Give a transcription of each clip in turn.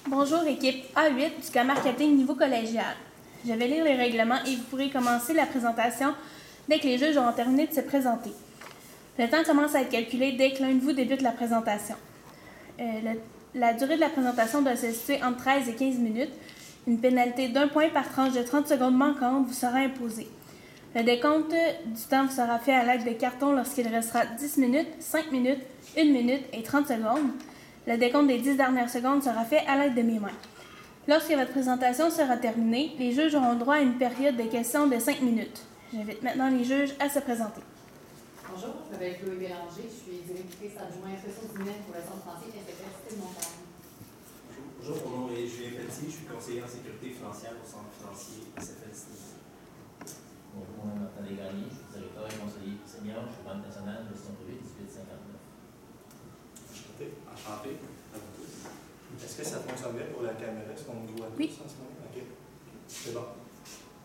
Bonjour équipe A8 du co-marketing niveau collégial. Je vais lire les règlements et vous pourrez commencer la présentation dès que les juges auront terminé de se présenter. Le temps commence à être calculé dès que l'un de vous débute la présentation. La durée de la présentation doit se situer entre 13 et 15 minutes. Une pénalité d'1 point par tranche de 30 secondes manquantes vous sera imposée. Le décompte du temps vous sera fait à l'aide de cartons lorsqu'il restera 10 minutes, 5 minutes, 1 minute et 30 secondes. Le décompte des 10 dernières secondes sera fait à l'aide de mes mains. Lorsque votre présentation sera terminée, les juges auront droit à une période de questions de 5 minutes. J'invite maintenant les juges à se présenter. Bonjour, je m'appelle Chloé Bélanger, je suis directrice adjointe ressources humaines pour le Centre français SFS Style-Montagne. Bonjour, mon nom est Julien Pelletier, je suis conseiller en sécurité financière au Centre financier SFS Style-Montagne. Bonjour, mon nom est Martin Desgagnés, je suis directeur et conseiller senior chez Banque nationale de gestion privée 1859. Enchanté à vous tous. Est-ce que ça fonctionne bien pour la caméra? Est-ce qu'on nous voit tous en ce moment? OK. C'est bon.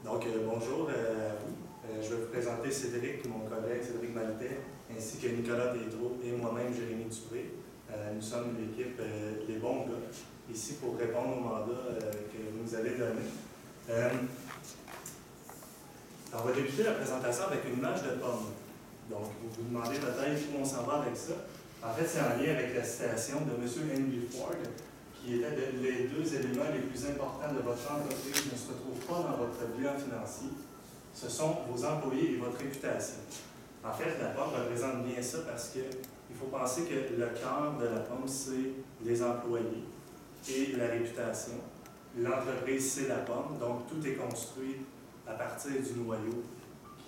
Donc, bonjour à vous. Je vais vous présenter Cédric, mon collègue Cédric Maltais, ainsi que Nicolas Tétrault et moi-même, Jérémy Dupré. Nous sommes l'équipe Les Bons Gars, ici pour répondre au mandat que vous nous avez donné. On va débuter la présentation avec une image de pomme. Donc, vous vous demandez peut-être où on s'en va avec ça. En fait, c'est en lien avec la citation de M. Henry Ford, qui était les deux éléments les plus importants de votre entreprise ne se retrouvent pas dans votre bilan financier. Ce sont vos employés et votre réputation. En fait, la pomme représente bien ça parce qu'il faut penser que le cœur de la pomme, c'est les employés et la réputation. L'entreprise, c'est la pomme, donc tout est construit à partir du noyau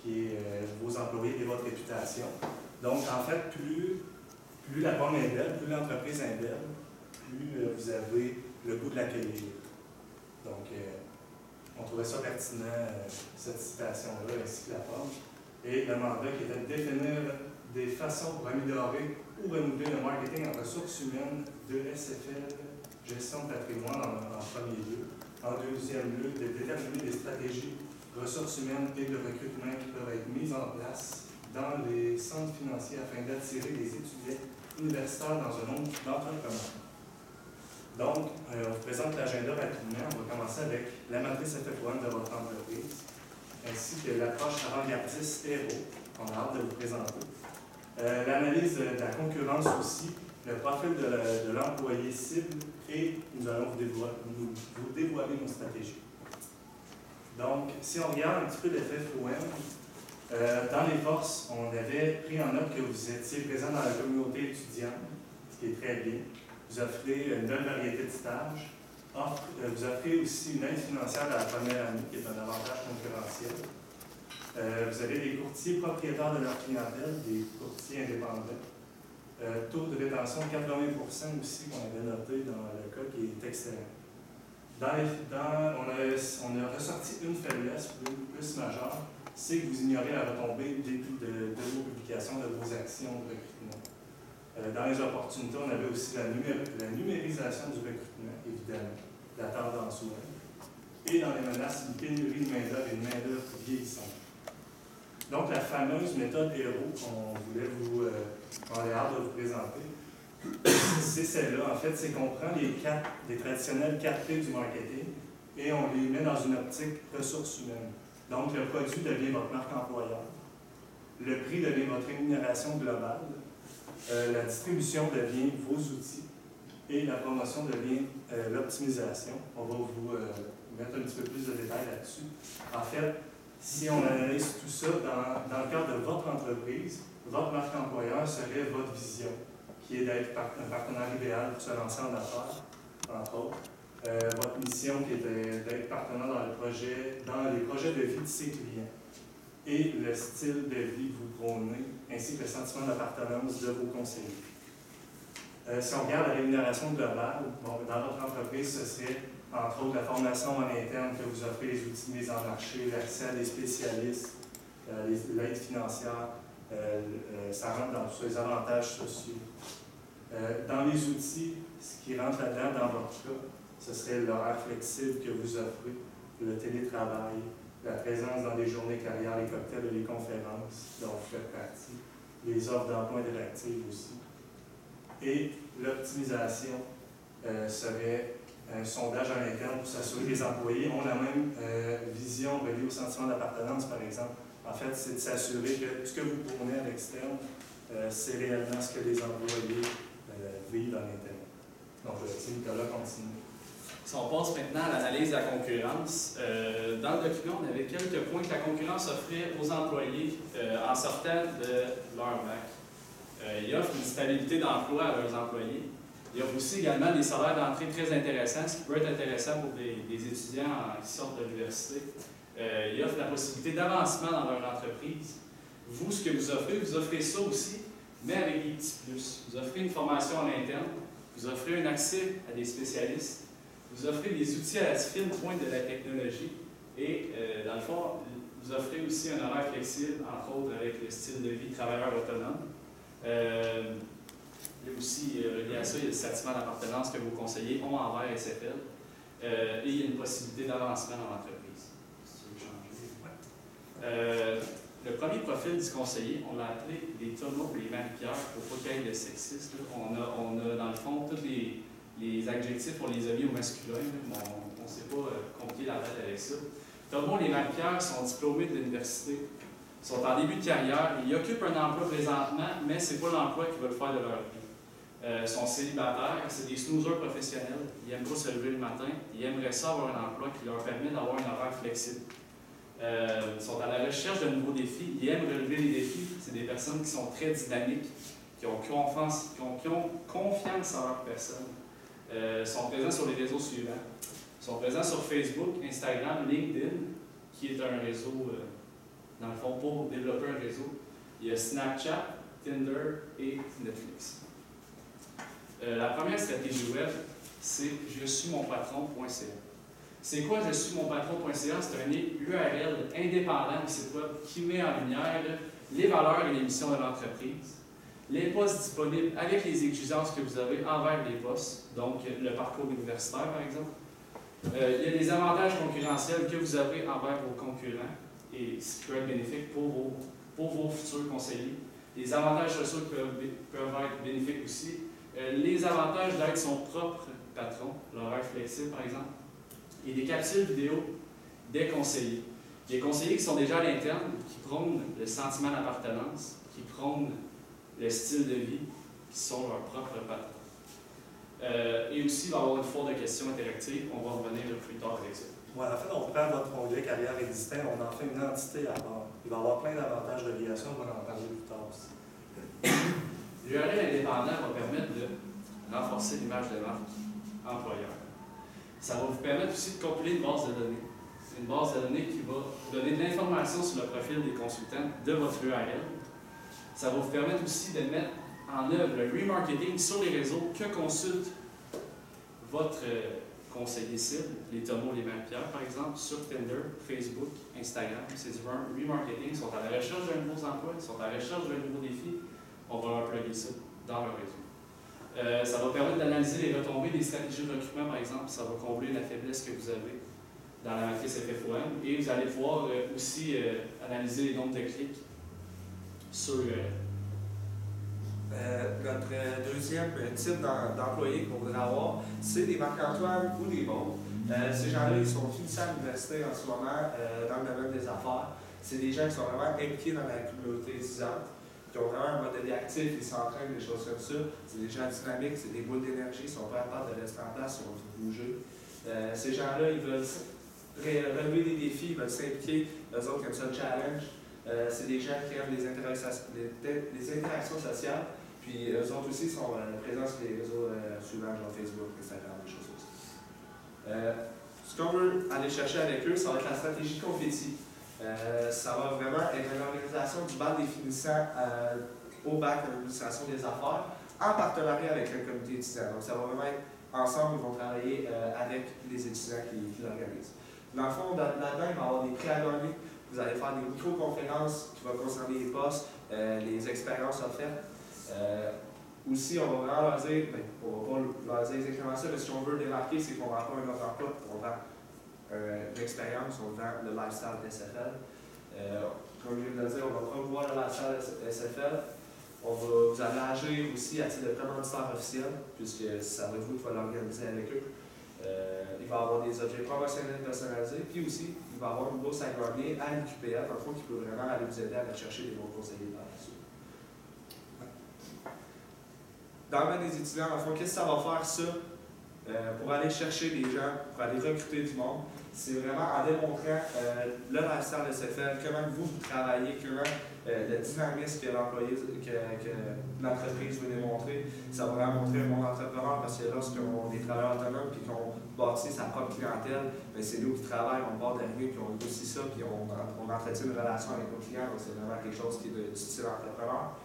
qui est vos employés et votre réputation. Donc, en fait, plus la pomme est belle, plus l'entreprise est belle, plus vous avez le goût de l'accueillir. Donc, on trouvait ça pertinent, cette citation-là, ainsi que la pomme. Et le mandat qui était de définir des façons pour améliorer ou renouveler le marketing en ressources humaines de SFL, gestion de patrimoine en premier lieu. En deuxième lieu, de déterminer des stratégies ressources humaines et de recrutement qui peuvent être mises en place dans les centres financiers afin d'attirer des étudiants universitaires dans un nombre d'entrepreneurs. Donc, on vous présente l'agenda rapidement. On va commencer avec la matrice FF1 de votre entreprise, ainsi que l'approche avant-gardiste héros, qu'on a hâte de vous présenter. L'analyse de la concurrence aussi, le profil de l'employé cible, et nous allons vous dévoiler nos stratégies. Donc, si on regarde un petit peu l'FF1, dans les forces, on avait pris en note que vous étiez présent dans la communauté étudiante, ce qui est très bien. Vous offrez une belle variété de stages. Vous offrez aussi une aide financière à la première année, qui est un avantage concurrentiel. Vous avez des courtiers propriétaires de leur clientèle, des courtiers indépendants. Taux de rétention de 80% aussi, qu'on avait noté dans le cas, qui est excellent. On a ressorti une faiblesse plus majeure, c'est que vous ignorez la retombée de vos publications, de vos actions de recrutement. Dans les opportunités, on avait aussi la numérisation du recrutement, évidemment, la tendance web. Et dans les menaces, une pénurie de main-d'œuvre et une main-d'œuvre vieillissante. Donc, la fameuse méthode héros qu'on voulait on a hâte de vous présenter, c'est celle-là. En fait, c'est qu'on prend les traditionnelles 4 P du marketing et on les met dans une optique ressources humaines. Donc, le produit devient votre marque employeur, le prix devient votre rémunération globale, la distribution devient vos outils et la promotion devient l'optimisation. On va vous mettre un petit peu plus de détails là-dessus. En fait, si on analyse tout ça dans le cadre de votre entreprise, votre marque employeur serait votre vision, qui est d'être un partenaire idéal pour se lancer en affaires, entre autres. Votre mission qui est d'être partenaire dans les projets de vie de ses clients. Et le style de vie que vous prônez, ainsi que le sentiment d'appartenance de vos conseillers. Si on regarde la rémunération globale, dans votre entreprise, ce serait entre autres la formation en interne que vous offrez, les outils de mise en marché, l'accès à des spécialistes, l'aide financière, ça rentre dans tous les avantages sociaux. Dans les outils, ce qui rentre là-dedans dans votre cas, ce serait l'horaire flexible que vous offrez, le télétravail, la présence dans les journées carrières, les cocktails et les conférences, dont vous faites partie, les offres d'emploi interactives aussi. Et l'optimisation serait un sondage en interne pour s'assurer que les employés ont la même vision reliée au sentiment d'appartenance, par exemple. En fait, c'est de s'assurer que ce que vous tournez à l'externe, c'est réellement ce que les employés vivent en interne. Donc, je laisse Nicolas continuer. Si on passe maintenant à l'analyse de la concurrence, dans le document, on avait quelques points que la concurrence offrait aux employés en sortant de leur bac. Ils offrent une stabilité d'emploi à leurs employés. Ils offrent aussi également des salaires d'entrée très intéressants, ce qui peut être intéressant pour des étudiants qui sortent de l'université. Ils offrent la possibilité d'avancement dans leur entreprise. Vous, ce que vous offrez ça aussi, mais avec des petits plus. Vous offrez une formation en interne, vous offrez un accès à des spécialistes, vous offrez des outils à la fine pointe de la technologie et, dans le fond, vous offrez aussi un horaire flexible, entre autres avec le style de vie travailleur autonome. Il y a aussi, relié à ça, il y a le sentiment d'appartenance que vos conseillers ont envers SFL et il y a une possibilité d'avancement dans l'entreprise. Si tu veux changer. Le premier profil du conseiller, on l'a appelé les tonneaux et les Marie-Pierre pour pas qu'il y ait de sexisme. On a dans le fond tous les adjectifs, on les a mis au masculin, mais on ne s'est pas compliqué la tête avec ça. Thomas et les Marie-Pierre sont diplômés de l'université, sont en début de carrière, ils occupent un emploi présentement, mais ce n'est pas l'emploi qu'ils veulent faire de leur vie. Ils sont célibataires, c'est des snoozers professionnels, ils n'aiment pas se lever le matin, ils aimeraient ça avoir un emploi qui leur permet d'avoir un horaire flexible. Ils sont à la recherche de nouveaux défis, ils aiment relever les défis, c'est des personnes qui sont très dynamiques, qui ont confiance en leur personne. Sont présents sur les réseaux suivants. Ils sont présents sur Facebook, Instagram, LinkedIn, qui est un réseau, dans le fond, pour développer un réseau. Il y a Snapchat, Tinder et Netflix. La première stratégie web, c'est je suis mon patron.ca. C'est quoi je suis mon patron.ca? C'est un URL indépendant du site web qui met en lumière les valeurs et les missions de l'entreprise, les postes disponibles avec les exigences que vous avez envers les postes, donc le parcours universitaire par exemple. Il y a des avantages concurrentiels que vous avez envers vos concurrents et ce qui peut être bénéfique pour vos futurs conseillers. Les avantages sociaux qui peuvent être bénéfiques aussi. Les avantages d'être son propre patron, l'horaire flexible par exemple. Et des capsules vidéo des conseillers. Des conseillers qui sont déjà à l'interne, qui prônent le sentiment d'appartenance, qui prônent le style de vie, qui sont leurs propres patrons. Et aussi, il va y avoir une foire de questions interactives. On va revenir plus tard avec ça. Ouais, en fait, on prend votre onglet carrière existant, on en fait une entité à part. Il va y avoir plein d'avantages de liaison, on va en parler plus tard aussi. L'URL indépendant va permettre de renforcer l'image de marque employeur. Ça va vous permettre aussi de compiler une base de données. C'est une base de données qui va vous donner de l'information sur le profil des consultants de votre URL. Ça va vous permettre aussi de mettre en œuvre le remarketing sur les réseaux que consulte votre conseiller cible, les Tomo, les Marie-Pierre par exemple, sur Tinder, Facebook, Instagram. C'est du remarketing. Ils sont à la recherche d'un nouveau emploi, ils sont à la recherche d'un nouveau défi. On va leur plugger ça dans leur réseau. Ça va permettre d'analyser les retombées des stratégies de recrutement, par exemple. Ça va combler la faiblesse que vous avez dans la matrice FFOM. Et vous allez pouvoir aussi analyser les nombres de clics sur notre deuxième type d'employés qu'on voudrait avoir, c'est des Marc-Antoine ou des bons. Ces gens-là, ils sont finissants à l'université en ce moment dans le domaine des affaires. C'est des gens qui sont vraiment impliqués dans la communauté étudiante, qui ont vraiment un modèle actif, ils s'entraînent, des choses comme ça. C'est des gens dynamiques, c'est des boules d'énergie, ils sont pas capables de rester en place, ils ont envie de bouger. Ces gens-là, ils veulent relever des défis, ils veulent s'impliquer, eux autres, comme ça, le challenge. C'est des gens qui aiment les interactions sociales, puis eux autres aussi sont présents sur les réseaux suivants, genre Facebook, Instagram, des choses comme ça. Ce qu'on veut aller chercher avec eux, ça va être la stratégie confetti. Ça va vraiment être une organisation du bal des finissants au bac de l'administration des affaires en partenariat avec le comité étudiant. Donc ça va vraiment être ensemble, ils vont travailler avec les étudiants qui l'organisent. Dans le fond, là-dedans, il va y avoir des prix à gagner. Vous allez faire des micro-conférences qui vont concerner les postes, les expériences offertes. Aussi, on va vraiment leur dire, on va pas leur dire exactement ça, mais si on veut démarquer, c'est qu'on ne vend pas un offre d'emploi, on vend une expérience, on vend le lifestyle SFL. Comme je viens de le dire, on va promouvoir le lifestyle SFL. Vous allez agir aussi à titre de commanditaire officiel, puisque ça va être vous qui va l'organiser avec eux. Il va y avoir des objets promotionnels personnalisés, puis aussi, il va y avoir une bourse à gagner à l'UQPF, dans le fond, qui peut vraiment aller vous aider à aller chercher des bons conseillers par la suite. Dans le domaine des étudiants, dans le fond, qu'est-ce que ça va faire ça pour aller chercher des gens, pour aller recruter du monde? C'est vraiment en démontrant le lifestyle de SFL, comment vous travaillez, comment le dynamisme que l'entreprise veut démontrer. Ça va vraiment montrer un monde entrepreneur parce que lorsqu'on est travailleur autonome et qu'on bâtit sa propre clientèle, c'est nous qui travaillons, on part de rien, puis on réussit ça, puis on entretient une relation avec nos clients. Donc c'est vraiment quelque chose qui est du style entrepreneur.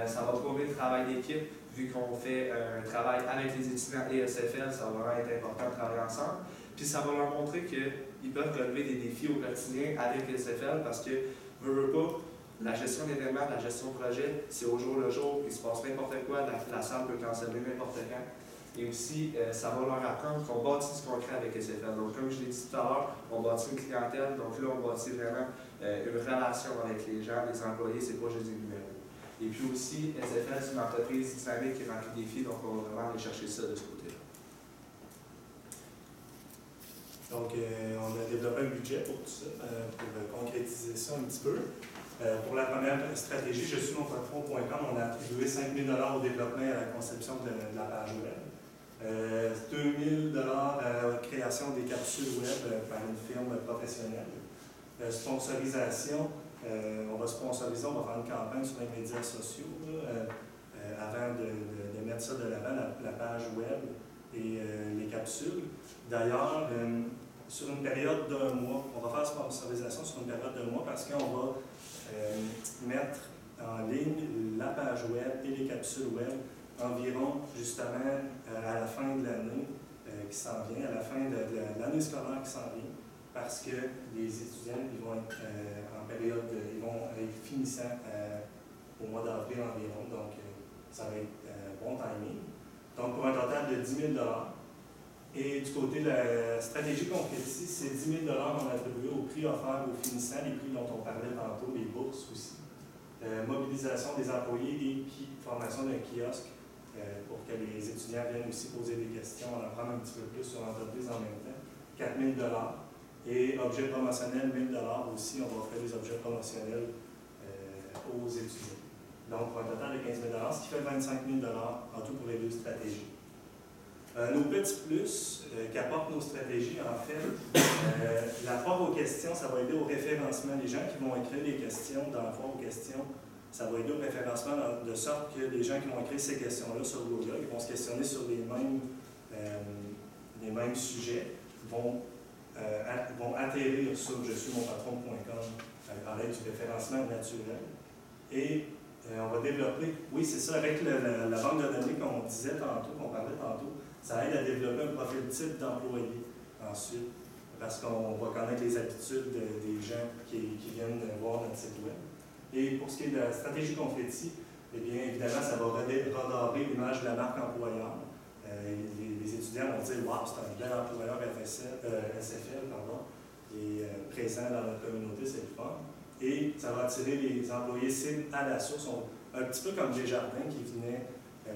Ça va prouver le travail d'équipe, vu qu'on fait un travail avec les étudiants et SFL, ça va vraiment être important de travailler ensemble. Puis ça va leur montrer qu'ils peuvent relever des défis au quotidien avec les SFL parce que, veut pas, la gestion d'événements, la gestion de projet, c'est au jour le jour, il se passe n'importe quoi, la salle peut canceller n'importe quand. Et aussi, ça va leur apprendre qu'on bâtit du concret avec SFL. Donc, comme je l'ai dit tout à l'heure, on bâtit une clientèle, donc là, on bâtit vraiment une relation avec les gens, les employés, c'est pas juste des numéros. Et puis aussi, SFL, c'est une entreprise dynamique qui remplit des défis, donc on va vraiment aller chercher ça de ce côté-là. Donc, on a développé un budget pour tout ça, pour concrétiser ça un petit peu. Pour la première stratégie, je suis mon patron.com, on a attribué 5 000 $ au développement et à la conception de la page web. 2 000 $ à la création des capsules web par une firme professionnelle. Sponsorisation, on va sponsoriser, on va faire une campagne sur les médias sociaux avant de mettre ça de l'avant, la page web et les capsules. D'ailleurs, sur une période d'un mois, on va faire sponsorisation sur une période d'un mois parce qu'on va mettre en ligne la page web et les capsules web environ justement à la fin de l'année qui s'en vient, à la fin de l'année scolaire qui s'en vient, parce que les étudiants ils vont être en période, ils vont être finissant au mois d'avril environ, donc ça va être bon timing. Donc pour un total de 10 000 $. Et du côté de la stratégie concrétisée, c'est 10 000 $ qu'on a attribué au prix offert aux finissants, les prix dont on parlait tantôt, les bourses aussi. Mobilisation des employés et formation d'un kiosque pour que les étudiants viennent aussi poser des questions, en apprendre un petit peu plus sur l'entreprise en même temps. 4 000 $. Et objets promotionnels, 1 000 $ aussi, on va offrir des objets promotionnels aux étudiants. Donc pour un total de 15 000 $, ce qui fait 25 000 $ en tout pour les deux stratégies. Nos petits plus qu'apportent nos stratégies, en fait, la foire aux questions, ça va aider au référencement. Les gens qui vont écrire des questions dans la foire aux questions, ça va aider au référencement de sorte que les gens qui vont écrire ces questions-là sur Google, ils vont se questionner sur les mêmes sujets, vont atterrir sur je suis mon patron.com à l'aide du référencement naturel. Et on va développer, oui, c'est ça, avec la banque de données qu'on disait tantôt, qu'on parlait tantôt, ça aide à développer un profil type d'employé ensuite, parce qu'on va connaître les habitudes des gens qui viennent voir notre site web. Et pour ce qui est de la stratégie confetti, eh bien, évidemment, ça va redorer l'image de la marque employeur. Les étudiants vont dire « Wow, c'est un bel employeur SFL, qui est présent dans notre communauté, c'est le fun. » Et ça va attirer les employés cibles à la source. Un petit peu comme Desjardins qui venaient,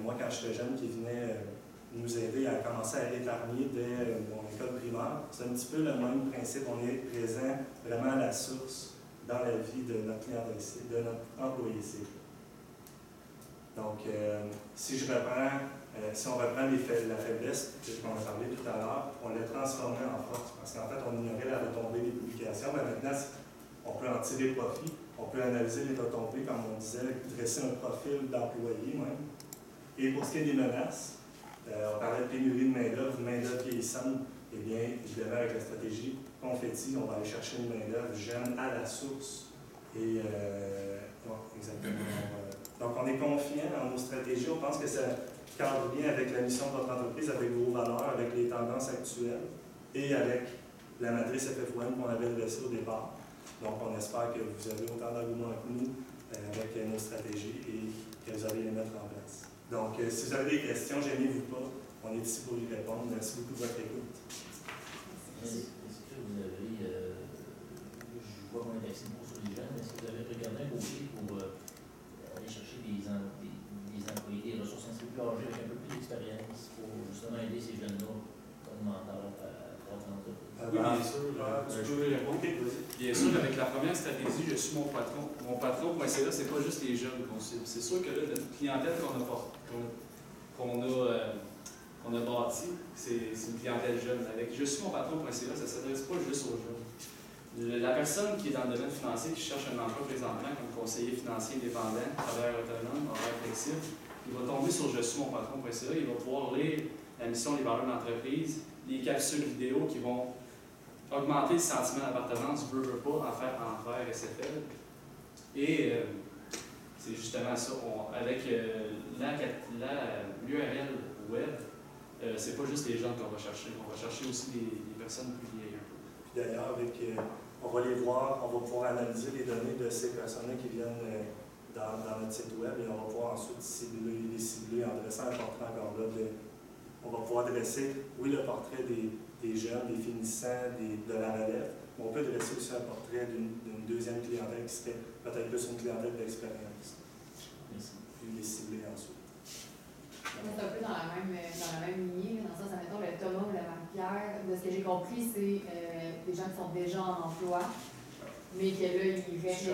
moi quand j'étais jeune, qui venaient nous aider à commencer à épargner dès mon école primaire. C'est un petit peu le même principe. On est présent vraiment à la source dans la vie de notre clientèle cible, de notre employé cible. Donc, si on reprend la faiblesse qu'on a parlé tout à l'heure, on l'a transformé en force parce qu'en fait, on ignorait la retombée des publications, mais maintenant, on peut en tirer profit, on peut analyser les retombées, comme on disait, dresser un profil d'employé même. Et pour ce qui est des menaces, on parlait de pénurie de main-d'œuvre vieillissante. Eh bien, évidemment, avec la stratégie confetti, on va aller chercher une main-d'œuvre jeune à la source. Et exactement. Donc, on est confiant dans nos stratégies. On pense que ça cadre bien avec la mission de votre entreprise, avec vos valeurs, avec les tendances actuelles et avec la matrice FF1 qu'on avait dressée au départ. Donc, on espère que vous avez autant d'arguments que nous avec nos stratégies et que vous allez les mettre en place. Donc, si vous avez des questions, gênez-vous pas. On est ici pour y répondre. Merci beaucoup de votre écoute. Est-ce que vous vois qu'on est axé beaucoup sur les jeunes, mais est-ce que vous avez regardé un côté pour aller chercher des employés, des ressources un peu plus âgées avec un peu plus d'expérience pour justement aider ces jeunes-là comme mentors à croître l'entreprise? Oui, bien sûr. Tu peux répondre? Bien sûr, avec la première stratégie, je suis mon patron. Mon patron.ca, c'est pas juste les jeunes qu'on cible. C'est sûr que là, notre clientèle qu'on a bâtie, c'est une clientèle jeune. Avec je suis mon patron.ca, ça ne s'adresse pas juste aux jeunes. La personne qui est dans le domaine financier, qui cherche un emploi présentement comme conseiller financier indépendant, travailleur autonome, horaire flexible, il va tomber sur je suis mon patron.ca, il va pouvoir lire la mission des valeurs d'entreprise, les capsules vidéo qui vont augmenter le sentiment d'appartenance, veut pas, envers SFL. Et c'est justement ça, avec l'URL web, c'est pas juste les jeunes qu'on va chercher, on va chercher aussi les personnes plus vieilles un peu. Puis d'ailleurs, on va les voir, on va pouvoir analyser les données de ces personnes-là qui viennent dans notre site web et on va pouvoir ensuite les cibler en dressant un portrait encore là. On va pouvoir dresser, oui, le portrait des jeunes, des finissants, de la relève, mais on peut dresser aussi un portrait d'une deuxième clientèle qui serait peut-être plus une clientèle d'expérience. Puis les cibler ensuite. C'est un peu dans la même lignée, dans le sens, admettons, le Thomas ou la Marie-Pierre, de ce que j'ai compris, c'est des gens qui sont déjà en emploi, mais que là, ils restent.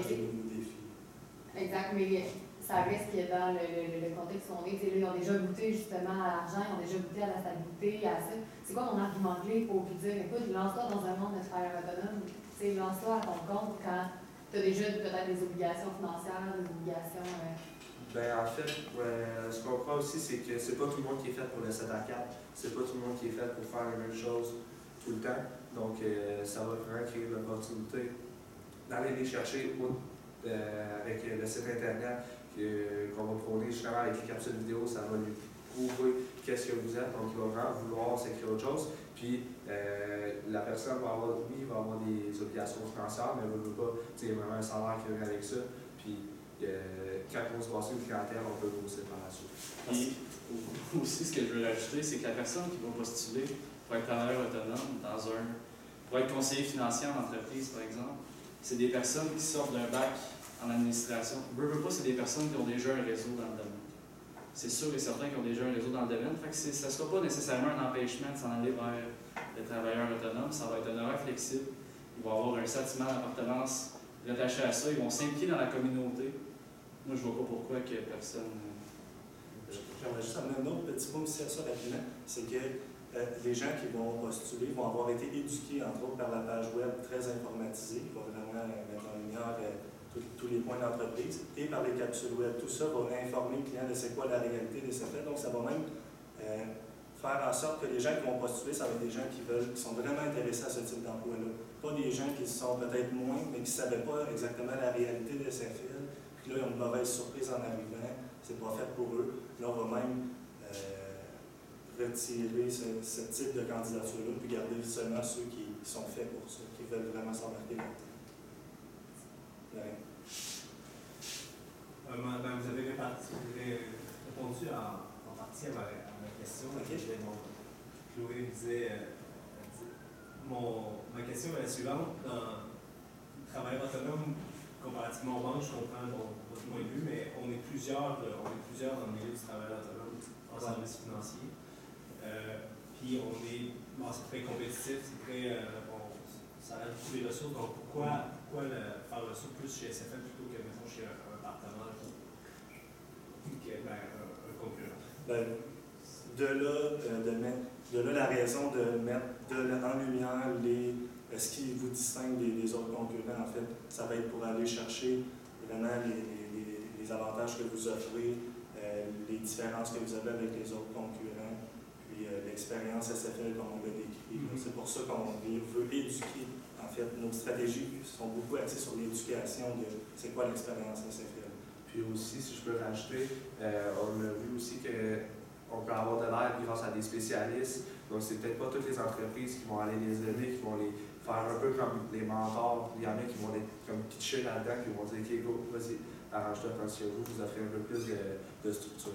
Exact, mais ça reste que dans le contexte où on est, là, ils ont déjà goûté justement à l'argent, ils ont déjà goûté à la stabilité, à ça. C'est quoi mon argument clé pour lui dire, écoute, lance-toi dans un monde de travailleur autonome, lance-toi à ton compte quand tu as déjà peut-être des obligations financières, des obligations. Ben, en fait, ce qu'on croit aussi, c'est que c'est pas tout le monde qui est fait pour le 7 à 4. C'est pas tout le monde qui est fait pour faire la même chose tout le temps. Donc, ça va vraiment créer l'opportunité d'aller les chercher avec le site Internet qu'on va prôner justement avec les capsules vidéo. Ça va lui prouver qu'est-ce que vous êtes. Donc, il va vraiment vouloir s'écrire autre chose. Puis, la personne va avoir des obligations financières, mais elle ne veut pas vraiment un salaire qui vient avec ça. Puis, quand on se passe une clientèle, on peut grossir par la suite. Et aussi, ce que je veux rajouter, c'est que la personne qui va postuler pour être travailleur autonome pour être conseiller financier en entreprise, par exemple, c'est des personnes qui sortent d'un bac en administration. Veut pas, c'est des personnes qui ont déjà un réseau dans le domaine. C'est sûr et certain qu'ils ont déjà un réseau dans le domaine. Fait que ça ne sera pas nécessairement un empêchement de s'en aller vers le travailleur autonome. Ça va être un horaire flexible. Ils vont avoir un sentiment d'appartenance rattaché à ça. Ils vont s'impliquer dans la communauté. Moi, je ne vois pas pourquoi que personne. J'aimerais juste amener un autre petit point aussi à ça rapidement. C'est que les gens qui vont postuler vont avoir été éduqués, entre autres, par la page web très informatisée, qui va vraiment mettre en lumière tous les points d'entreprise, et par les capsules web. Tout ça va informer le client de c'est quoi la réalité de ces faits. Donc, ça va même faire en sorte que les gens qui vont postuler, ça va être des gens qui sont vraiment intéressés à ce type d'emploi-là. Pas des gens qui sont peut-être moins, mais qui ne savaient pas exactement la réalité de ces faits. Puis là, ils ont une mauvaise surprise en arrivant. C'est pas fait pour eux. Là, on va même retirer ce type de candidature-là, puis garder seulement ceux qui sont faits pour ça, qui veulent vraiment s'embarquer là-dedans. Vous avez répondu en partie à ma question. Okay. Chloé me disait, ma question est la suivante. Dans travail autonome, comparativement aux banques, je comprends votre point de vue, mais on est plusieurs dans le milieu du travail autonome en service financier. Puis c'est très compétitif, c'est très, ça aide beaucoup les ressources. Donc pourquoi faire le saut plus chez SFL plutôt que mettons, chez un partenaire ou un concurrent? De là la raison de mettre en lumière ce qui vous distingue des autres concurrents, en fait, ça va être pour aller chercher vraiment les avantages que vous offrez, les différences que vous avez avec les autres concurrents, puis l'expérience SFL comme on l'a décrit. C'est pour ça qu'on veut éduquer. En fait, nos stratégies sont beaucoup axées sur l'éducation de c'est quoi l'expérience SFL. Puis aussi, si je peux rajouter, on a vu aussi qu'on peut avoir de l'aide grâce à des spécialistes. Donc, c'est peut-être pas toutes les entreprises qui vont aller les aider, qui vont les faire un peu comme les mentors. Il y en a qui vont être comme pitcher là-dedans, qui vont dire OK, go, vas-y, arrange-toi quand que vous offrez un peu plus de structure.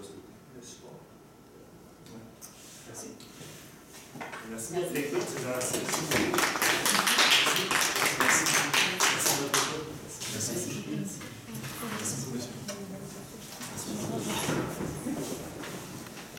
Le support. Merci. Merci de votre écoute, c'est gentil. Merci. Merci. Merci, monsieur.